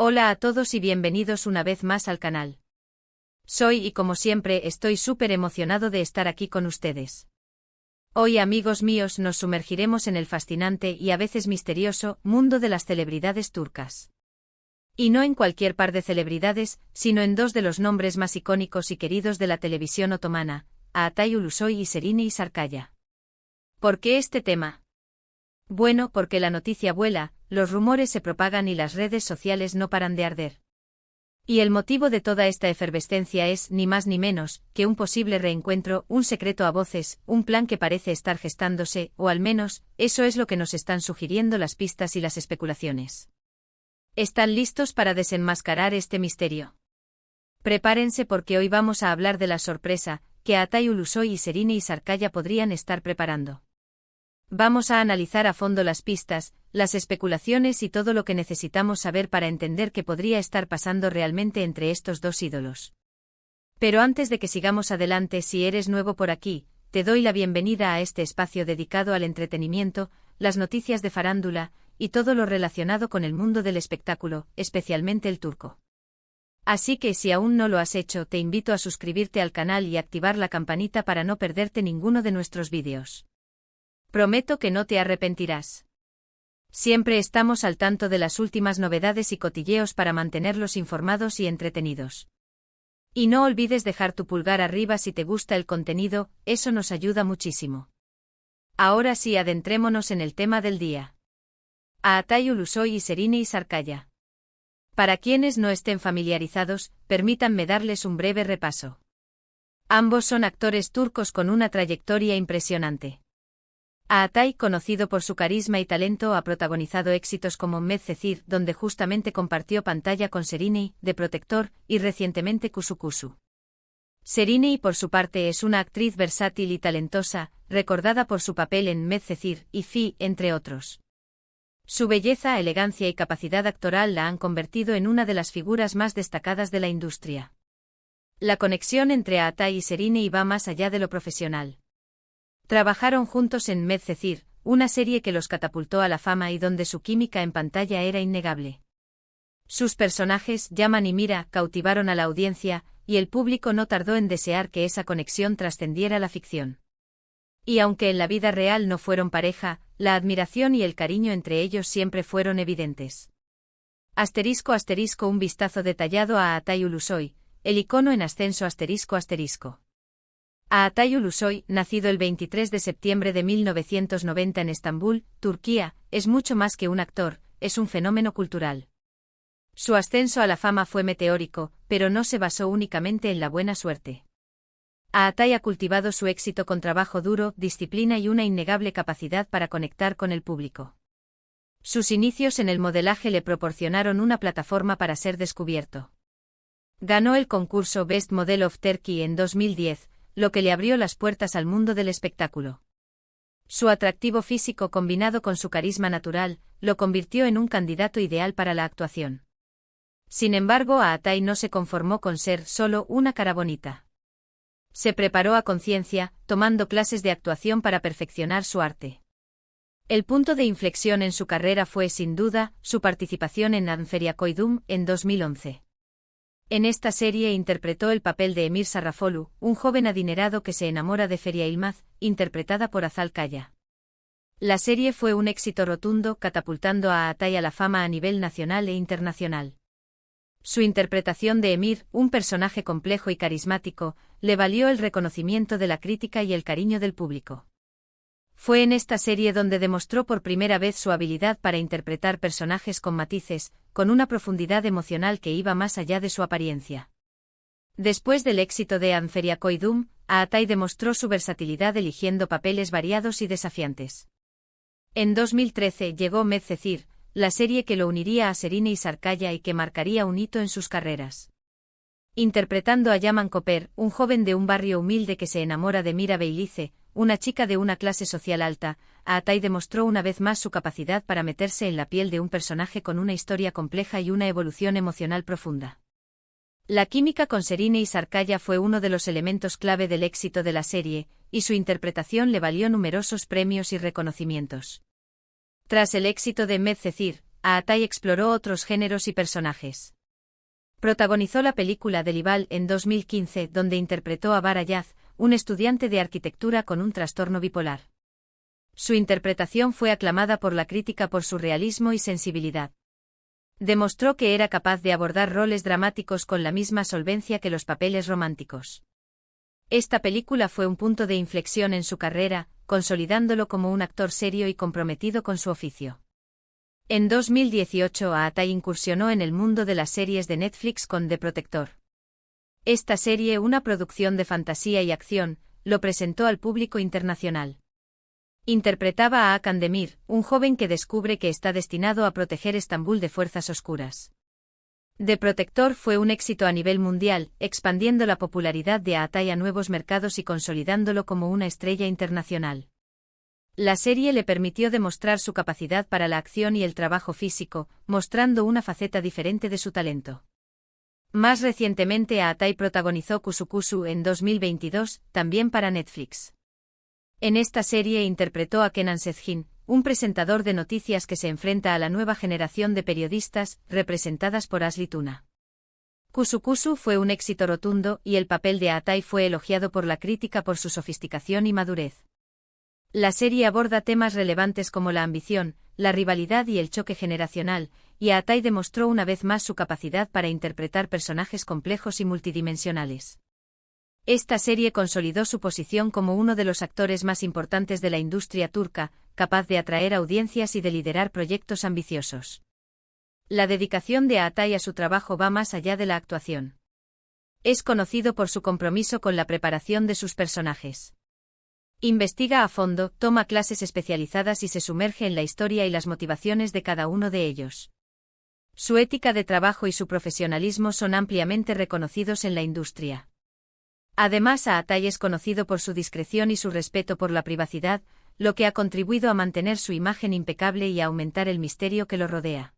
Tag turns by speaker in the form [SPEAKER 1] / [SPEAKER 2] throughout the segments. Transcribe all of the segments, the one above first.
[SPEAKER 1] Hola a todos y bienvenidos una vez más al canal. Soy y como siempre estoy súper emocionado de estar aquí con ustedes. Hoy, amigos míos, nos sumergiremos en el fascinante y a veces misterioso mundo de las celebridades turcas. Y no en cualquier par de celebridades, sino en dos de los nombres más icónicos y queridos de la televisión otomana, Altay Ulusoy y Serine Sarıkaya. ¿Por qué este tema? Bueno, porque la noticia vuela, los rumores se propagan y las redes sociales no paran de arder. Y el motivo de toda esta efervescencia es, ni más ni menos, que un posible reencuentro, un secreto a voces, un plan que parece estar gestándose, o al menos, eso es lo que nos están sugiriendo las pistas y las especulaciones. ¿Están listos para desenmascarar este misterio? Prepárense porque hoy vamos a hablar de la sorpresa que Altay Ulusoy y Serine Sarıkaya podrían estar preparando. Vamos a analizar a fondo las pistas, las especulaciones y todo lo que necesitamos saber para entender qué podría estar pasando realmente entre estos dos ídolos. Pero antes de que sigamos adelante, si eres nuevo por aquí, te doy la bienvenida a este espacio dedicado al entretenimiento, las noticias de farándula, y todo lo relacionado con el mundo del espectáculo, especialmente el turco. Así que si aún no lo has hecho, te invito a suscribirte al canal y activar la campanita para no perderte ninguno de nuestros vídeos. Prometo que no te arrepentirás. Siempre estamos al tanto de las últimas novedades y cotilleos para mantenerlos informados y entretenidos. Y no olvides dejar tu pulgar arriba si te gusta el contenido, eso nos ayuda muchísimo. Ahora sí, adentrémonos en el tema del día. Altay Ulusoy y Serine Sarıkaya. Para quienes no estén familiarizados, permítanme darles un breve repaso. Ambos son actores turcos con una trayectoria impresionante. Altay, conocido por su carisma y talento, ha protagonizado éxitos como Medcezir, donde justamente compartió pantalla con Serine, de Protector, y recientemente Kusu Kusu. Serine, por su parte, es una actriz versátil y talentosa, recordada por su papel en Medcezir y Fi, entre otros. Su belleza, elegancia y capacidad actoral la han convertido en una de las figuras más destacadas de la industria. La conexión entre Altay y Serine va más allá de lo profesional. Trabajaron juntos en Medcezir, una serie que los catapultó a la fama y donde su química en pantalla era innegable. Sus personajes, Yaman y Mira, cautivaron a la audiencia, y el público no tardó en desear que esa conexión trascendiera la ficción. Y aunque en la vida real no fueron pareja, la admiración y el cariño entre ellos siempre fueron evidentes. *** Un vistazo detallado a Altay Ulusoy, el icono en ascenso ***. Altay Ulusoy, nacido el 23 de septiembre de 1990 en Estambul, Turquía, es mucho más que un actor, es un fenómeno cultural. Su ascenso a la fama fue meteórico, pero no se basó únicamente en la buena suerte. Altay ha cultivado su éxito con trabajo duro, disciplina y una innegable capacidad para conectar con el público. Sus inicios en el modelaje le proporcionaron una plataforma para ser descubierto. Ganó el concurso Best Model of Turkey en 2010, lo que le abrió las puertas al mundo del espectáculo. Su atractivo físico combinado con su carisma natural, lo convirtió en un candidato ideal para la actuación. Sin embargo, Altay no se conformó con ser solo una cara bonita. Se preparó a conciencia, tomando clases de actuación para perfeccionar su arte. El punto de inflexión en su carrera fue, sin duda, su participación en Anferia Koydum, en 2011. En esta serie interpretó el papel de Emir Sarrafolu, un joven adinerado que se enamora de Feria Yılmaz, interpretada por Hazal Kaya. La serie fue un éxito rotundo, catapultando a Altay a la fama a nivel nacional e internacional. Su interpretación de Emir, un personaje complejo y carismático, le valió el reconocimiento de la crítica y el cariño del público. Fue en esta serie donde demostró por primera vez su habilidad para interpretar personajes con matices, con una profundidad emocional que iba más allá de su apariencia. Después del éxito de Anferia Koydum, Altay demostró su versatilidad eligiendo papeles variados y desafiantes. En 2013 llegó Medcezir, la serie que lo uniría a Serine Sarıkaya y que marcaría un hito en sus carreras. Interpretando a Yaman Koper, un joven de un barrio humilde que se enamora de Mira Beylice, una chica de una clase social alta, Altay demostró una vez más su capacidad para meterse en la piel de un personaje con una historia compleja y una evolución emocional profunda. La química con Serine Sarıkaya fue uno de los elementos clave del éxito de la serie, y su interpretación le valió numerosos premios y reconocimientos. Tras el éxito de Medcezir, Atay exploró otros géneros y personajes. Protagonizó la película Delival en 2015, donde interpretó a Bara Yaz, un estudiante de arquitectura con un trastorno bipolar. Su interpretación fue aclamada por la crítica por su realismo y sensibilidad. Demostró que era capaz de abordar roles dramáticos con la misma solvencia que los papeles románticos. Esta película fue un punto de inflexión en su carrera, consolidándolo como un actor serio y comprometido con su oficio. En 2018 Atay incursionó en el mundo de las series de Netflix con The Protector. Esta serie, una producción de fantasía y acción, lo presentó al público internacional. Interpretaba a Hakan Demir, un joven que descubre que está destinado a proteger Estambul de fuerzas oscuras. The Protector fue un éxito a nivel mundial, expandiendo la popularidad de Atay a nuevos mercados y consolidándolo como una estrella internacional. La serie le permitió demostrar su capacidad para la acción y el trabajo físico, mostrando una faceta diferente de su talento. Más recientemente Atay protagonizó Kusukusu en 2022, también para Netflix. En esta serie interpretó a Kenan Sezgin, un presentador de noticias que se enfrenta a la nueva generación de periodistas, representadas por Ashley Tuna. Kusukusu fue un éxito rotundo y el papel de Atay fue elogiado por la crítica por su sofisticación y madurez. La serie aborda temas relevantes como la ambición, la rivalidad y el choque generacional, y Atay demostró una vez más su capacidad para interpretar personajes complejos y multidimensionales. Esta serie consolidó su posición como uno de los actores más importantes de la industria turca, capaz de atraer audiencias y de liderar proyectos ambiciosos. La dedicación de Atay a su trabajo va más allá de la actuación. Es conocido por su compromiso con la preparación de sus personajes. Investiga a fondo, toma clases especializadas y se sumerge en la historia y las motivaciones de cada uno de ellos. Su ética de trabajo y su profesionalismo son ampliamente reconocidos en la industria. Además, Atay es conocido por su discreción y su respeto por la privacidad, lo que ha contribuido a mantener su imagen impecable y a aumentar el misterio que lo rodea.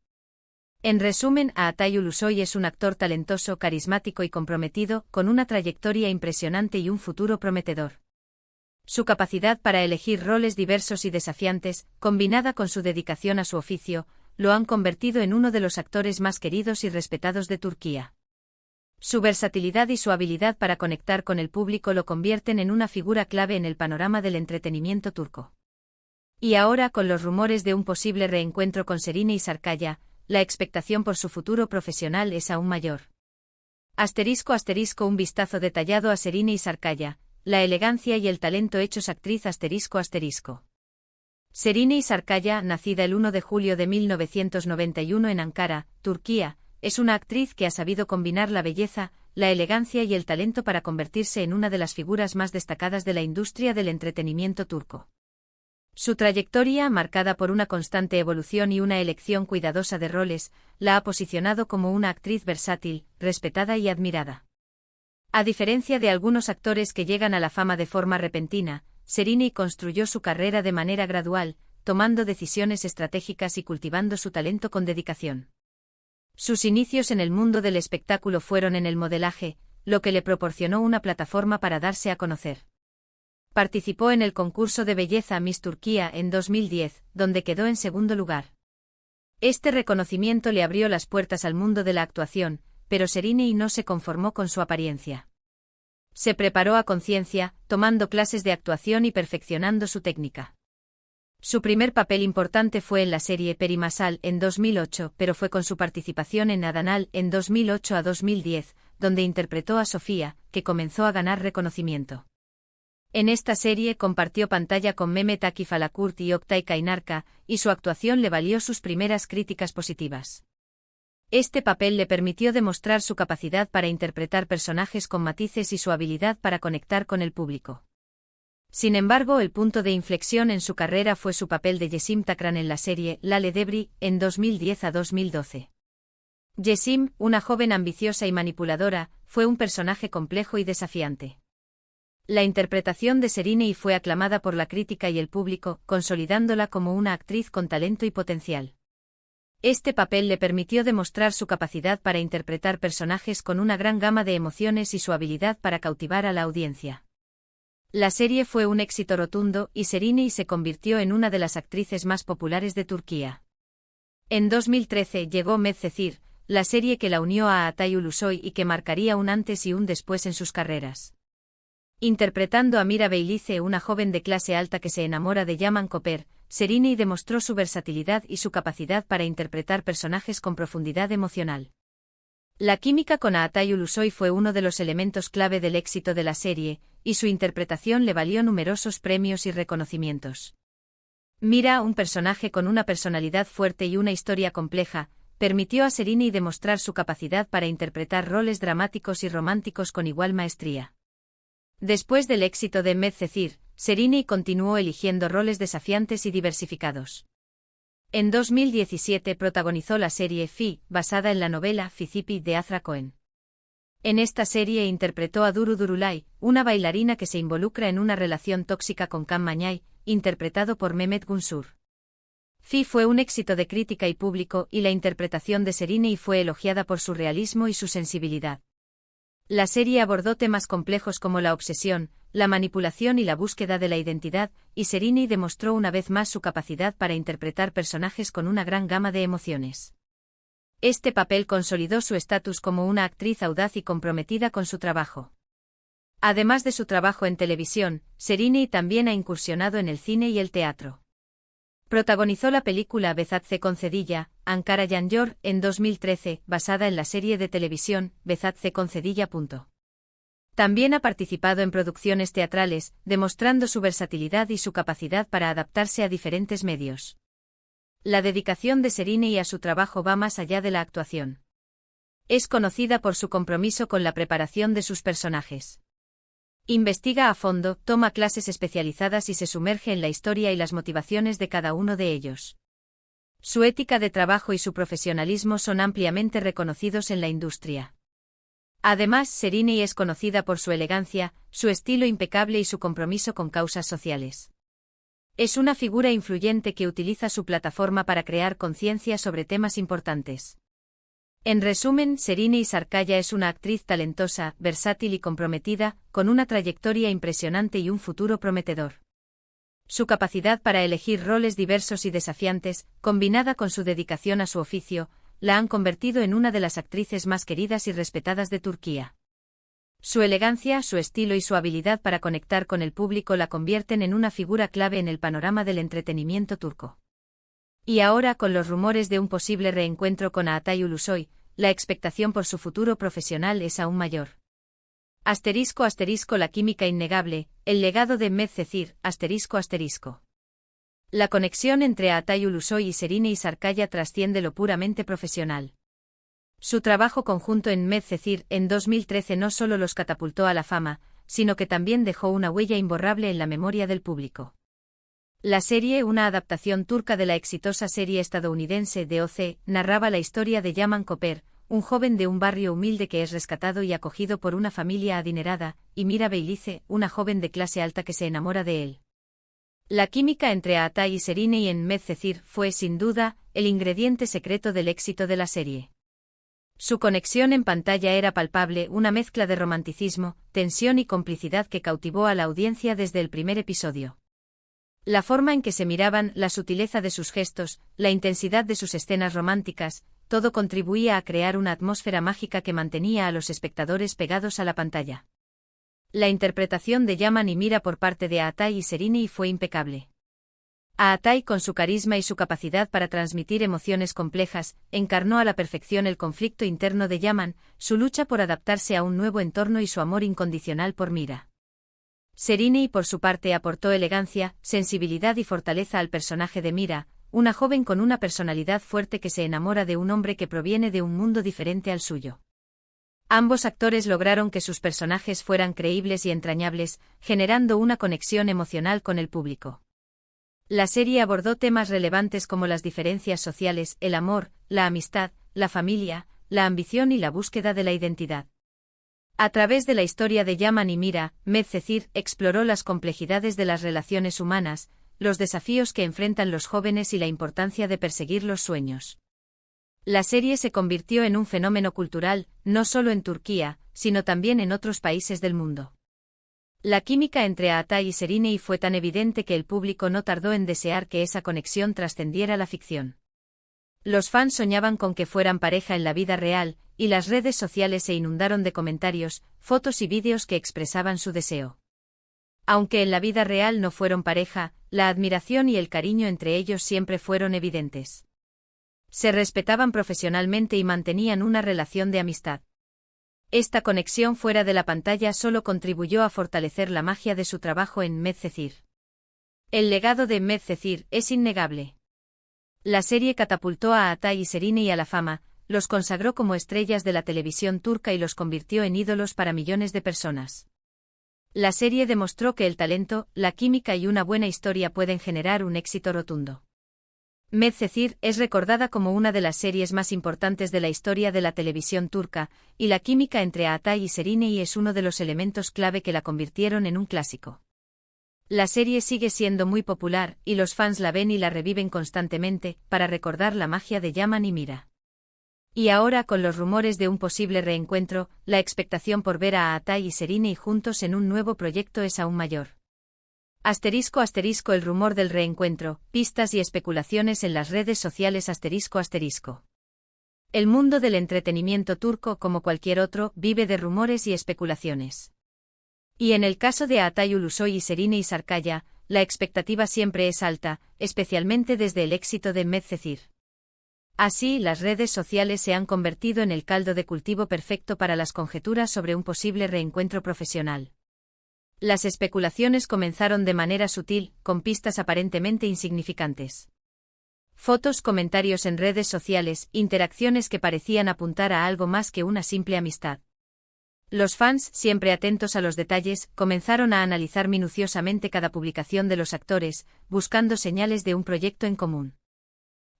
[SPEAKER 1] En resumen, Atay Ulusoy es un actor talentoso, carismático y comprometido, con una trayectoria impresionante y un futuro prometedor. Su capacidad para elegir roles diversos y desafiantes, combinada con su dedicación a su oficio, lo han convertido en uno de los actores más queridos y respetados de Turquía. Su versatilidad y su habilidad para conectar con el público lo convierten en una figura clave en el panorama del entretenimiento turco. Y ahora, con los rumores de un posible reencuentro con Serine Sarıkaya, la expectación por su futuro profesional es aún mayor. ***, un vistazo detallado a Serine Sarıkaya, la elegancia y el talento hechos actriz ***. Serine Sarıkaya, nacida el 1 de julio de 1991 en Ankara, Turquía, es una actriz que ha sabido combinar la belleza, la elegancia y el talento para convertirse en una de las figuras más destacadas de la industria del entretenimiento turco. Su trayectoria, marcada por una constante evolución y una elección cuidadosa de roles, la ha posicionado como una actriz versátil, respetada y admirada. A diferencia de algunos actores que llegan a la fama de forma repentina, Serine construyó su carrera de manera gradual, tomando decisiones estratégicas y cultivando su talento con dedicación. Sus inicios en el mundo del espectáculo fueron en el modelaje, lo que le proporcionó una plataforma para darse a conocer. Participó en el concurso de belleza Miss Turquía en 2010, donde quedó en segundo lugar. Este reconocimiento le abrió las puertas al mundo de la actuación, pero Serine no se conformó con su apariencia. Se preparó a conciencia, tomando clases de actuación y perfeccionando su técnica. Su primer papel importante fue en la serie Peri Masal en 2008, pero fue con su participación en Adanal en 2008 a 2010, donde interpretó a Sofía, que comenzó a ganar reconocimiento. En esta serie compartió pantalla con Mehmet Akif Alakurt y Oktay Kaynarca, y su actuación le valió sus primeras críticas positivas. Este papel le permitió demostrar su capacidad para interpretar personajes con matices y su habilidad para conectar con el público. Sin embargo, el punto de inflexión en su carrera fue su papel de Yesim Takran en la serie Lale Devri, en 2010 a 2012. Yesim, una joven ambiciosa y manipuladora, fue un personaje complejo y desafiante. La interpretación de Serine fue aclamada por la crítica y el público, consolidándola como una actriz con talento y potencial. Este papel le permitió demostrar su capacidad para interpretar personajes con una gran gama de emociones y su habilidad para cautivar a la audiencia. La serie fue un éxito rotundo y Serine se convirtió en una de las actrices más populares de Turquía. En 2013 llegó Medcezir, la serie que la unió a Atay Ulusoy y que marcaría un antes y un después en sus carreras. Interpretando a Mira Beylice, una joven de clase alta que se enamora de Yaman Koper, Sereni demostró su versatilidad y su capacidad para interpretar personajes con profundidad emocional. La química con Atay Ulusoy fue uno de los elementos clave del éxito de la serie, y su interpretación le valió numerosos premios y reconocimientos. Mira, un personaje con una personalidad fuerte y una historia compleja, permitió a Sereni demostrar su capacidad para interpretar roles dramáticos y románticos con igual maestría. Después del éxito de Medcezir, Sereni continuó eligiendo roles desafiantes y diversificados. En 2017 protagonizó la serie Fi, basada en la novela Fizipi de Azra Cohen. En esta serie interpretó a Duru Durulay, una bailarina que se involucra en una relación tóxica con Kam Mañay, interpretado por Mehmet Gunsur. Fi fue un éxito de crítica y público y la interpretación de Sereni fue elogiada por su realismo y su sensibilidad. La serie abordó temas complejos como la obsesión, la manipulación y la búsqueda de la identidad, y Sereni demostró una vez más su capacidad para interpretar personajes con una gran gama de emociones. Este papel consolidó su estatus como una actriz audaz y comprometida con su trabajo. Además de su trabajo en televisión, Sereni también ha incursionado en el cine y el teatro. Protagonizó la película Bezatze Concedilla, Ankara Yanyor, en 2013, basada en la serie de televisión Bezatze Concedilla. También ha participado en producciones teatrales, demostrando su versatilidad y su capacidad para adaptarse a diferentes medios. La dedicación de Sereni a su trabajo va más allá de la actuación. Es conocida por su compromiso con la preparación de sus personajes. Investiga a fondo, toma clases especializadas y se sumerge en la historia y las motivaciones de cada uno de ellos. Su ética de trabajo y su profesionalismo son ampliamente reconocidos en la industria. Además, Sereni es conocida por su elegancia, su estilo impecable y su compromiso con causas sociales. Es una figura influyente que utiliza su plataforma para crear conciencia sobre temas importantes. En resumen, Sereni Sarkaya es una actriz talentosa, versátil y comprometida, con una trayectoria impresionante y un futuro prometedor. Su capacidad para elegir roles diversos y desafiantes, combinada con su dedicación a su oficio, la han convertido en una de las actrices más queridas y respetadas de Turquía. Su elegancia, su estilo y su habilidad para conectar con el público la convierten en una figura clave en el panorama del entretenimiento turco. Y ahora, con los rumores de un posible reencuentro con Atay Ulusoy, la expectación por su futuro profesional es aún mayor. *** La química innegable, el legado de Medcezir, ***. La conexión entre Atay Ulusoy y Sereni Sarkaya trasciende lo puramente profesional. Su trabajo conjunto en Medcezir en 2013 no solo los catapultó a la fama, sino que también dejó una huella imborrable en la memoria del público. La serie, una adaptación turca de la exitosa serie estadounidense de OC, narraba la historia de Yaman Koper, un joven de un barrio humilde que es rescatado y acogido por una familia adinerada, y Mira Beylice, una joven de clase alta que se enamora de él. La química entre Atay y Sereni en Medcezir fue, sin duda, el ingrediente secreto del éxito de la serie. Su conexión en pantalla era palpable, una mezcla de romanticismo, tensión y complicidad que cautivó a la audiencia desde el primer episodio. La forma en que se miraban, la sutileza de sus gestos, la intensidad de sus escenas románticas, todo contribuía a crear una atmósfera mágica que mantenía a los espectadores pegados a la pantalla. La interpretación de Yaman y Mira por parte de Atay y Sereni fue impecable. Atay, con su carisma y su capacidad para transmitir emociones complejas, encarnó a la perfección el conflicto interno de Yaman, su lucha por adaptarse a un nuevo entorno y su amor incondicional por Mira. Sereni, por su parte, aportó elegancia, sensibilidad y fortaleza al personaje de Mira, una joven con una personalidad fuerte que se enamora de un hombre que proviene de un mundo diferente al suyo. Ambos actores lograron que sus personajes fueran creíbles y entrañables, generando una conexión emocional con el público. La serie abordó temas relevantes como las diferencias sociales, el amor, la amistad, la familia, la ambición y la búsqueda de la identidad. A través de la historia de Yaman y Mira, Medcezir exploró las complejidades de las relaciones humanas, los desafíos que enfrentan los jóvenes y la importancia de perseguir los sueños. La serie se convirtió en un fenómeno cultural, no solo en Turquía, sino también en otros países del mundo. La química entre Atay y Sereni fue tan evidente que el público no tardó en desear que esa conexión trascendiera la ficción. Los fans soñaban con que fueran pareja en la vida real, y las redes sociales se inundaron de comentarios, fotos y vídeos que expresaban su deseo. Aunque en la vida real no fueron pareja, la admiración y el cariño entre ellos siempre fueron evidentes. Se respetaban profesionalmente y mantenían una relación de amistad. Esta conexión fuera de la pantalla solo contribuyó a fortalecer la magia de su trabajo en Medcezir. El legado de Medcezir es innegable. La serie catapultó a Atay y Şeriney a la fama, los consagró como estrellas de la televisión turca y los convirtió en ídolos para millones de personas. La serie demostró que el talento, la química y una buena historia pueden generar un éxito rotundo. Medcezir es recordada como una de las series más importantes de la historia de la televisión turca, y la química entre Atay y Şeriney es uno de los elementos clave que la convirtieron en un clásico. La serie sigue siendo muy popular, y los fans la ven y la reviven constantemente, para recordar la magia de Yaman y Mira. Y ahora, con los rumores de un posible reencuentro, la expectación por ver a Atay y Şeriney juntos en un nuevo proyecto es aún mayor. *** El rumor del reencuentro, pistas y especulaciones en las redes sociales ***. El mundo del entretenimiento turco, como cualquier otro, vive de rumores y especulaciones. Y en el caso de Atay Ulusoy y Şeriney Sarkaya, la expectativa siempre es alta, especialmente desde el éxito de Medcezir. Así, las redes sociales se han convertido en el caldo de cultivo perfecto para las conjeturas sobre un posible reencuentro profesional. Las especulaciones comenzaron de manera sutil, con pistas aparentemente insignificantes. Fotos, comentarios en redes sociales, interacciones que parecían apuntar a algo más que una simple amistad. Los fans, siempre atentos a los detalles, comenzaron a analizar minuciosamente cada publicación de los actores, buscando señales de un proyecto en común.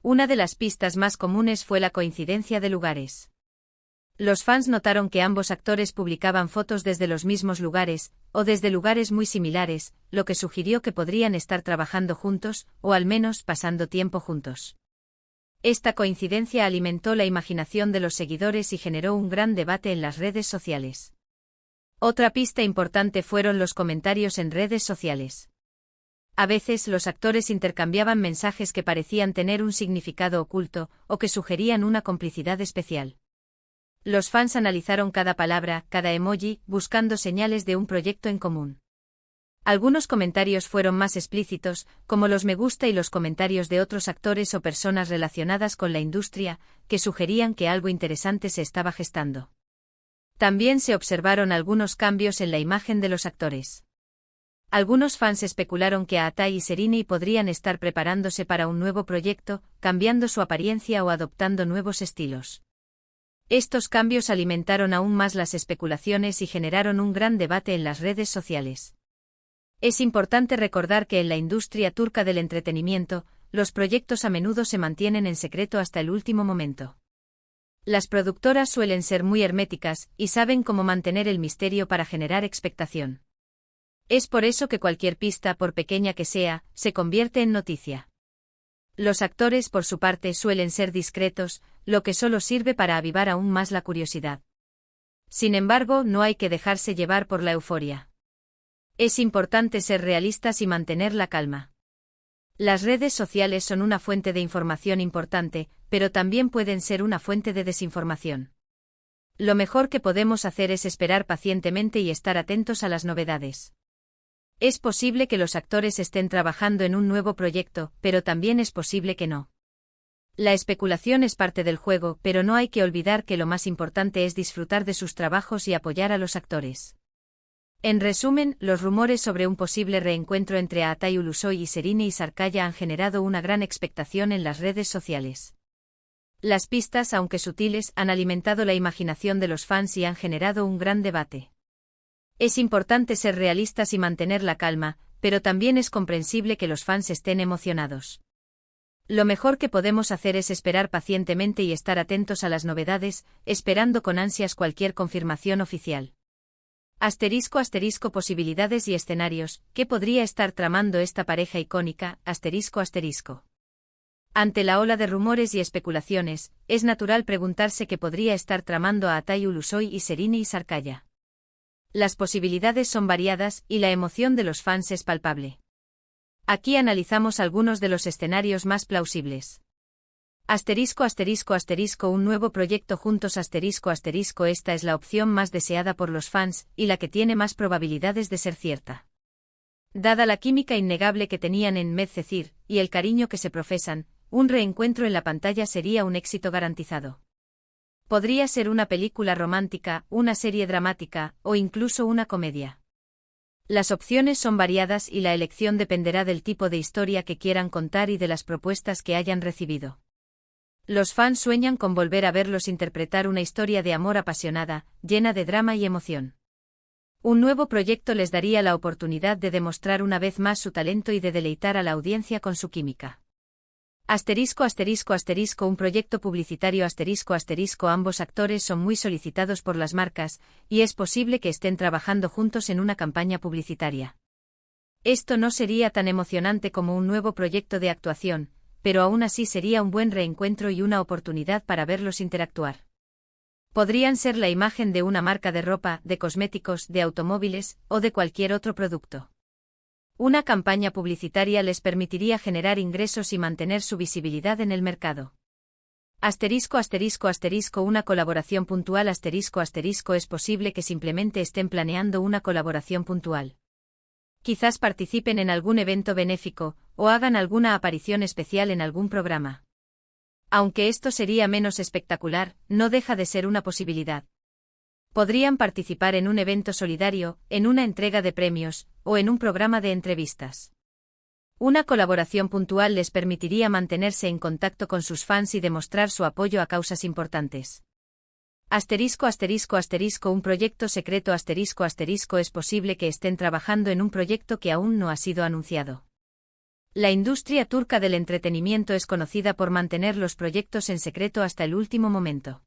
[SPEAKER 1] Una de las pistas más comunes fue la coincidencia de lugares. Los fans notaron que ambos actores publicaban fotos desde los mismos lugares, o desde lugares muy similares, lo que sugirió que podrían estar trabajando juntos, o al menos pasando tiempo juntos. Esta coincidencia alimentó la imaginación de los seguidores y generó un gran debate en las redes sociales. Otra pista importante fueron los comentarios en redes sociales. A veces los actores intercambiaban mensajes que parecían tener un significado oculto, o que sugerían una complicidad especial. Los fans analizaron cada palabra, cada emoji, buscando señales de un proyecto en común. Algunos comentarios fueron más explícitos, como los me gusta y los comentarios de otros actores o personas relacionadas con la industria, que sugerían que algo interesante se estaba gestando. También se observaron algunos cambios en la imagen de los actores. Algunos fans especularon que Atay y Şeriney podrían estar preparándose para un nuevo proyecto, cambiando su apariencia o adoptando nuevos estilos. Estos cambios alimentaron aún más las especulaciones y generaron un gran debate en las redes sociales. Es importante recordar que en la industria turca del entretenimiento, los proyectos a menudo se mantienen en secreto hasta el último momento. Las productoras suelen ser muy herméticas, y saben cómo mantener el misterio para generar expectación. Es por eso que cualquier pista, por pequeña que sea, se convierte en noticia. Los actores, por su parte, suelen ser discretos, lo que solo sirve para avivar aún más la curiosidad. Sin embargo, no hay que dejarse llevar por la euforia. Es importante ser realistas y mantener la calma. Las redes sociales son una fuente de información importante, pero también pueden ser una fuente de desinformación. Lo mejor que podemos hacer es esperar pacientemente y estar atentos a las novedades. Es posible que los actores estén trabajando en un nuevo proyecto, pero también es posible que no. La especulación es parte del juego, pero no hay que olvidar que lo más importante es disfrutar de sus trabajos y apoyar a los actores. En resumen, los rumores sobre un posible reencuentro entre Atay Ulusoy y Şeriney Sarkaya han generado una gran expectación en las redes sociales. Las pistas, aunque sutiles, han alimentado la imaginación de los fans y han generado un gran debate. Es importante ser realistas y mantener la calma, pero también es comprensible que los fans estén emocionados. Lo mejor que podemos hacer es esperar pacientemente y estar atentos a las novedades, esperando con ansias cualquier confirmación oficial. *** Posibilidades y escenarios. ¿Qué podría estar tramando esta pareja icónica? ***. Ante la ola de rumores y especulaciones, es natural preguntarse qué podría estar tramando a Atay Ulusoy y Şeriney Sarkaya. Las posibilidades son variadas y la emoción de los fans es palpable. Aquí analizamos algunos de los escenarios más plausibles. Asterisco asterisco asterisco un nuevo proyecto juntos asterisco asterisco esta es la opción más deseada por los fans, y la que tiene más probabilidades de ser cierta. Dada la química innegable que tenían en Medcezir, y el cariño que se profesan, un reencuentro en la pantalla sería un éxito garantizado. Podría ser una película romántica, una serie dramática, o incluso una comedia. Las opciones son variadas y la elección dependerá del tipo de historia que quieran contar y de las propuestas que hayan recibido. Los fans sueñan con volver a verlos interpretar una historia de amor apasionada, llena de drama y emoción. Un nuevo proyecto les daría la oportunidad de demostrar una vez más su talento y de deleitar a la audiencia con su química. Asterisco asterisco asterisco un proyecto publicitario asterisco asterisco ambos actores son muy solicitados por las marcas, y es posible que estén trabajando juntos en una campaña publicitaria. Esto no sería tan emocionante como un nuevo proyecto de actuación, pero aún así sería un buen reencuentro y una oportunidad para verlos interactuar. Podrían ser la imagen de una marca de ropa, de cosméticos, de automóviles, o de cualquier otro producto. Una campaña publicitaria les permitiría generar ingresos y mantener su visibilidad en el mercado. Asterisco asterisco asterisco una colaboración puntual asterisco asterisco es posible que simplemente estén planeando una colaboración puntual. Quizás participen en algún evento benéfico, o hagan alguna aparición especial en algún programa. Aunque esto sería menos espectacular, no deja de ser una posibilidad. Podrían participar en un evento solidario, en una entrega de premios, o en un programa de entrevistas. Una colaboración puntual les permitiría mantenerse en contacto con sus fans y demostrar su apoyo a causas importantes. Asterisco asterisco asterisco un proyecto secreto asterisco asterisco es posible que estén trabajando en un proyecto que aún no ha sido anunciado. La industria turca del entretenimiento es conocida por mantener los proyectos en secreto hasta el último momento.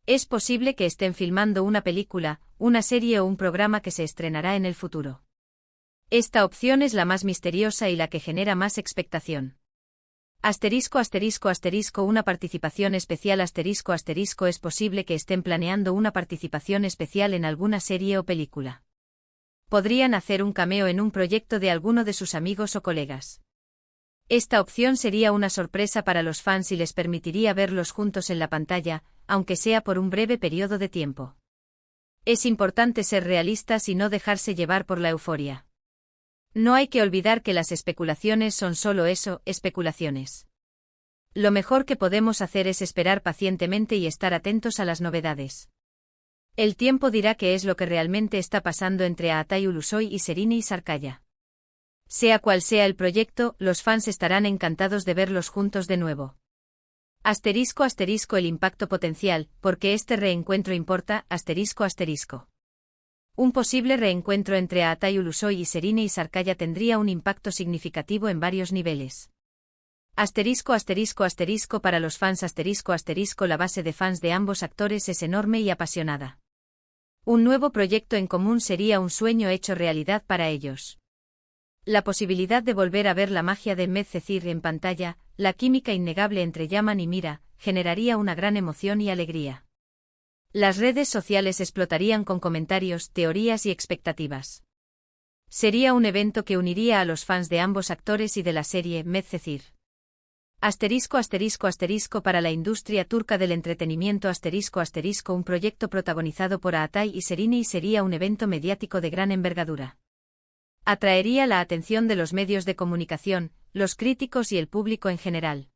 [SPEAKER 1] Es posible que estén filmando una película, una serie o un programa que se estrenará en el futuro. Esta opción es la más misteriosa y la que genera más expectación. Asterisco asterisco asterisco una participación especial asterisco asterisco es posible que estén planeando una participación especial en alguna serie o película. Podrían hacer un cameo en un proyecto de alguno de sus amigos o colegas. Esta opción sería una sorpresa para los fans y les permitiría verlos juntos en la pantalla, aunque sea por un breve periodo de tiempo. Es importante ser realistas y no dejarse llevar por la euforia. No hay que olvidar que las especulaciones son solo eso, especulaciones. Lo mejor que podemos hacer es esperar pacientemente y estar atentos a las novedades. El tiempo dirá qué es lo que realmente está pasando entre Aatay Ulusoy y Serine Sarıkaya. Sea cual sea el proyecto, los fans estarán encantados de verlos juntos de nuevo. Asterisco asterisco el impacto potencial, porque este reencuentro importa, asterisco asterisco. Un posible reencuentro entre Aatay Ulusoy y Serine Sarıkaya tendría un impacto significativo en varios niveles. Asterisco asterisco asterisco para los fans asterisco asterisco la base de fans de ambos actores es enorme y apasionada. Un nuevo proyecto en común sería un sueño hecho realidad para ellos. La posibilidad de volver a ver la magia de Medcezir en pantalla, la química innegable entre Yaman y Mira, generaría una gran emoción y alegría. Las redes sociales explotarían con comentarios, teorías y expectativas. Sería un evento que uniría a los fans de ambos actores y de la serie Medcezir. Asterisco asterisco asterisco para la industria turca del entretenimiento asterisco asterisco un proyecto protagonizado por Aatay y Serine sería un evento mediático de gran envergadura. Atraería la atención de los medios de comunicación, los críticos y el público en general.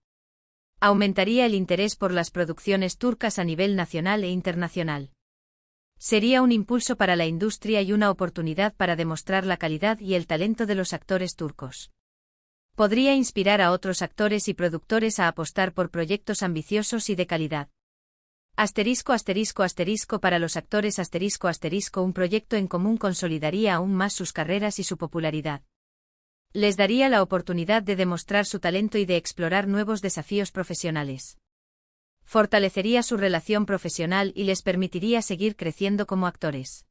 [SPEAKER 1] Aumentaría el interés por las producciones turcas a nivel nacional e internacional. Sería un impulso para la industria y una oportunidad para demostrar la calidad y el talento de los actores turcos. Podría inspirar a otros actores y productores a apostar por proyectos ambiciosos y de calidad. Asterisco asterisco asterisco para los actores asterisco asterisco un proyecto en común consolidaría aún más sus carreras y su popularidad. Les daría la oportunidad de demostrar su talento y de explorar nuevos desafíos profesionales. Fortalecería su relación profesional y les permitiría seguir creciendo como actores.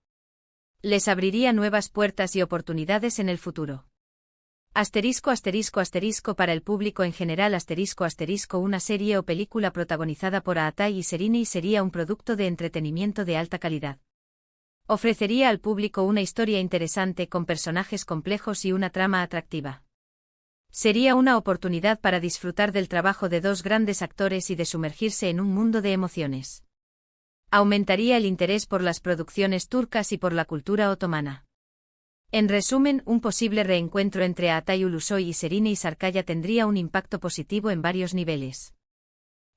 [SPEAKER 1] Les abriría nuevas puertas y oportunidades en el futuro. Asterisco asterisco asterisco para el público en general asterisco asterisco una serie o película protagonizada por Aatay y Serine sería un producto de entretenimiento de alta calidad. Ofrecería al público una historia interesante con personajes complejos y una trama atractiva. Sería una oportunidad para disfrutar del trabajo de dos grandes actores y de sumergirse en un mundo de emociones. Aumentaría el interés por las producciones turcas y por la cultura otomana. En resumen, un posible reencuentro entre Altay Ulusoy y Şehrine Sarıkaya tendría un impacto positivo en varios niveles.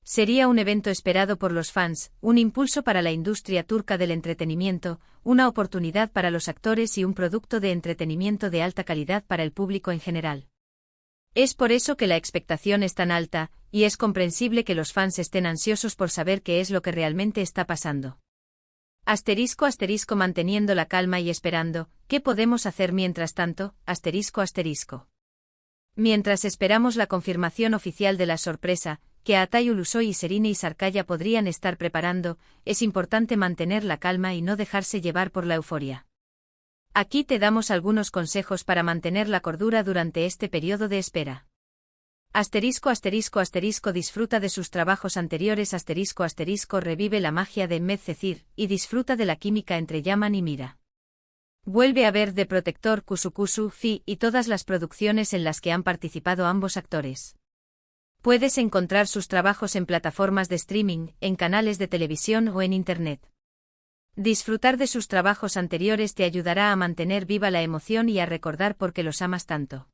[SPEAKER 1] Sería un evento esperado por los fans, un impulso para la industria turca del entretenimiento, una oportunidad para los actores y un producto de entretenimiento de alta calidad para el público en general. Es por eso que la expectación es tan alta, y es comprensible que los fans estén ansiosos por saber qué es lo que realmente está pasando. *** Manteniendo la calma y esperando, ¿qué podemos hacer mientras tanto? ***. Mientras esperamos la confirmación oficial de la sorpresa, que Altay Ulusoy y Şehrine Sarıkaya podrían estar preparando, es importante mantener la calma y no dejarse llevar por la euforia. Aquí te damos algunos consejos para mantener la cordura durante este periodo de espera. ***. Disfruta de sus trabajos anteriores. ***. Revive la magia de Medcezir, y disfruta de la química entre Yaman y Mira. Vuelve a ver The Protector, Kusu Kusu, Fi y todas las producciones en las que han participado ambos actores. Puedes encontrar sus trabajos en plataformas de streaming, en canales de televisión o en Internet. Disfrutar de sus trabajos anteriores te ayudará a mantener viva la emoción y a recordar por qué los amas tanto.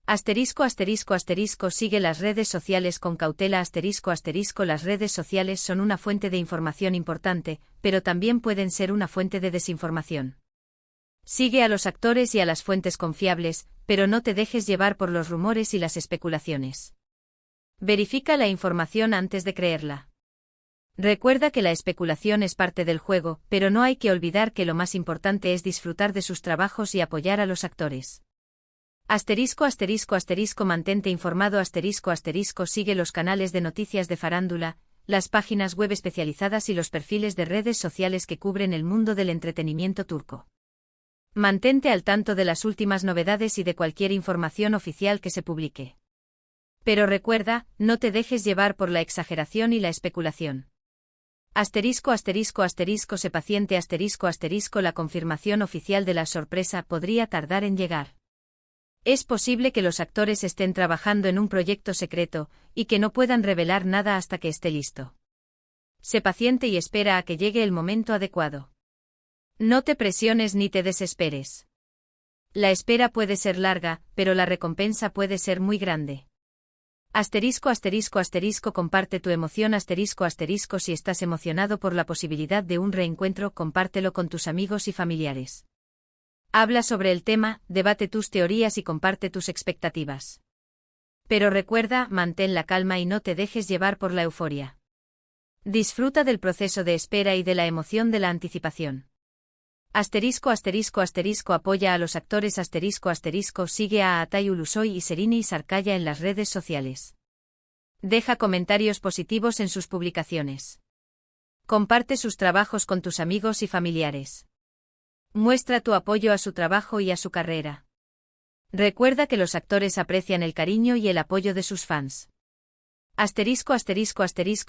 [SPEAKER 1] ***. Sigue las redes sociales con cautela. ***. Las redes sociales son una fuente de información importante, pero también pueden ser una fuente de desinformación. Sigue a los actores y a las fuentes confiables, pero no te dejes llevar por los rumores y las especulaciones. Verifica la información antes de creerla. Recuerda que la especulación es parte del juego, pero no hay que olvidar que lo más importante es disfrutar de sus trabajos y apoyar a los actores. ***. Mantente informado. ***. Sigue los canales de noticias de farándula, las páginas web especializadas y los perfiles de redes sociales que cubren el mundo del entretenimiento turco. Mantente al tanto de las últimas novedades y de cualquier información oficial que se publique. Pero recuerda, no te dejes llevar por la exageración y la especulación. Sé paciente. La confirmación oficial de la sorpresa podría tardar en llegar. Es posible que los actores estén trabajando en un proyecto secreto, y que no puedan revelar nada hasta que esté listo. Sé paciente y espera a que llegue el momento adecuado. No te presiones ni te desesperes. La espera puede ser larga, pero la recompensa puede ser muy grande. Comparte tu emoción. Si estás emocionado por la posibilidad de un reencuentro, compártelo con tus amigos y familiares. Habla sobre el tema, debate tus teorías y comparte tus expectativas. Pero recuerda, mantén la calma y no te dejes llevar por la euforia. Disfruta del proceso de espera y de la emoción de la anticipación. Apoya a los actores. Sigue a Altay Ulusoy y Şehrine Sarıkaya en las redes sociales. Deja comentarios positivos en sus publicaciones. Comparte sus trabajos con tus amigos y familiares. Muestra tu apoyo a su trabajo y a su carrera. Recuerda que los actores aprecian el cariño y el apoyo de sus fans.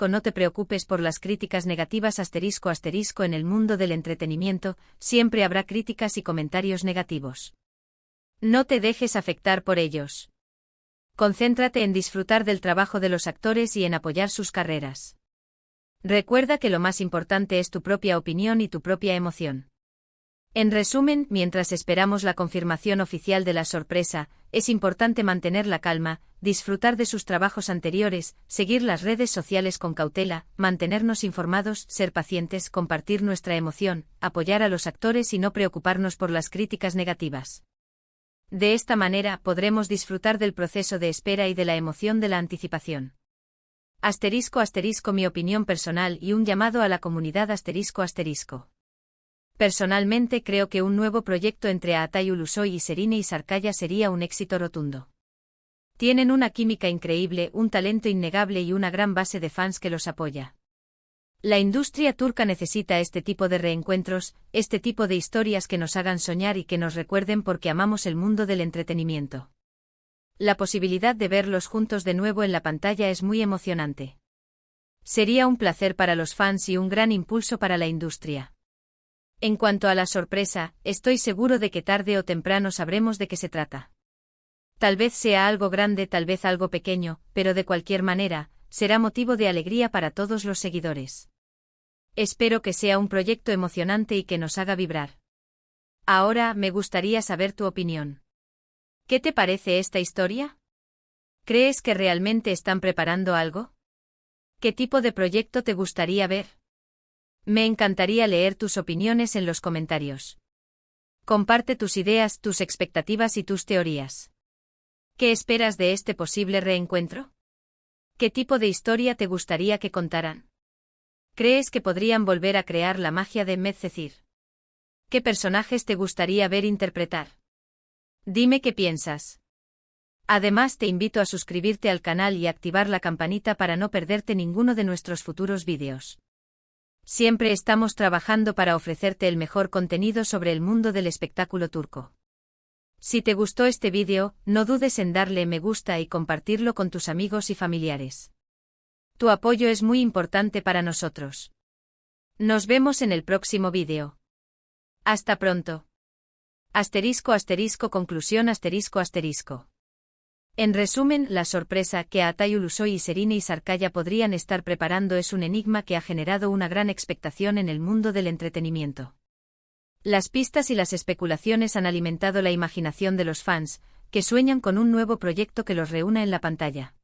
[SPEAKER 1] No te preocupes por las críticas negativas. En el mundo del entretenimiento, siempre habrá críticas y comentarios negativos. No te dejes afectar por ellos. Concéntrate en disfrutar del trabajo de los actores y en apoyar sus carreras. Recuerda que lo más importante es tu propia opinión y tu propia emoción. En resumen, mientras esperamos la confirmación oficial de la sorpresa, es importante mantener la calma, disfrutar de sus trabajos anteriores, seguir las redes sociales con cautela, mantenernos informados, ser pacientes, compartir nuestra emoción, apoyar a los actores y no preocuparnos por las críticas negativas. De esta manera podremos disfrutar del proceso de espera y de la emoción de la anticipación. Mi opinión personal y un llamado a la comunidad. Personalmente creo que un nuevo proyecto entre Altay Ulusoy y Şehrine Sarıkaya sería un éxito rotundo. Tienen una química increíble, un talento innegable y una gran base de fans que los apoya. La industria turca necesita este tipo de reencuentros, este tipo de historias que nos hagan soñar y que nos recuerden por qué amamos el mundo del entretenimiento. La posibilidad de verlos juntos de nuevo en la pantalla es muy emocionante. Sería un placer para los fans y un gran impulso para la industria. En cuanto a la sorpresa, estoy seguro de que tarde o temprano sabremos de qué se trata. Tal vez sea algo grande, tal vez algo pequeño, pero de cualquier manera, será motivo de alegría para todos los seguidores. Espero que sea un proyecto emocionante y que nos haga vibrar. Ahora, me gustaría saber tu opinión. ¿Qué te parece esta historia? ¿Crees que realmente están preparando algo? ¿Qué tipo de proyecto te gustaría ver? Me encantaría leer tus opiniones en los comentarios. Comparte tus ideas, tus expectativas y tus teorías. ¿Qué esperas de este posible reencuentro? ¿Qué tipo de historia te gustaría que contaran? ¿Crees que podrían volver a crear la magia de Medcezir? ¿Qué personajes te gustaría ver interpretar? Dime qué piensas. Además, te invito a suscribirte al canal y activar la campanita para no perderte ninguno de nuestros futuros vídeos. Siempre estamos trabajando para ofrecerte el mejor contenido sobre el mundo del espectáculo turco. Si te gustó este vídeo, no dudes en darle me gusta y compartirlo con tus amigos y familiares. Tu apoyo es muy importante para nosotros. Nos vemos en el próximo vídeo. Hasta pronto. Conclusión ***. En resumen, la sorpresa que Atay Ulusoy y Serine y Sarkaya podrían estar preparando es un enigma que ha generado una gran expectación en el mundo del entretenimiento. Las pistas y las especulaciones han alimentado la imaginación de los fans, que sueñan con un nuevo proyecto que los reúna en la pantalla.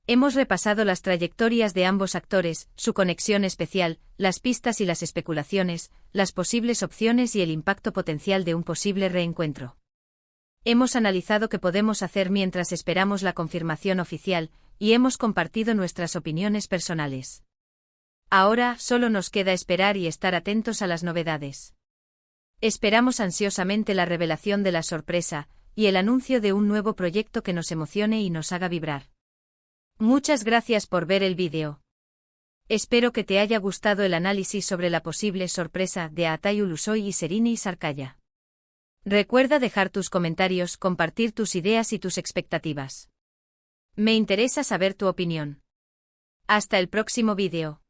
[SPEAKER 1] Hemos repasado las trayectorias de ambos actores, su conexión especial, las pistas y las especulaciones, las posibles opciones y el impacto potencial de un posible reencuentro. Hemos analizado qué podemos hacer mientras esperamos la confirmación oficial, y hemos compartido nuestras opiniones personales. Ahora, solo nos queda esperar y estar atentos a las novedades. Esperamos ansiosamente la revelación de la sorpresa, y el anuncio de un nuevo proyecto que nos emocione y nos haga vibrar. Muchas gracias por ver el vídeo. Espero que te haya gustado el análisis sobre la posible sorpresa de Atay Ulusoy y Serine y Sarkaya. Recuerda dejar tus comentarios, compartir tus ideas y tus expectativas. Me interesa saber tu opinión. Hasta el próximo vídeo.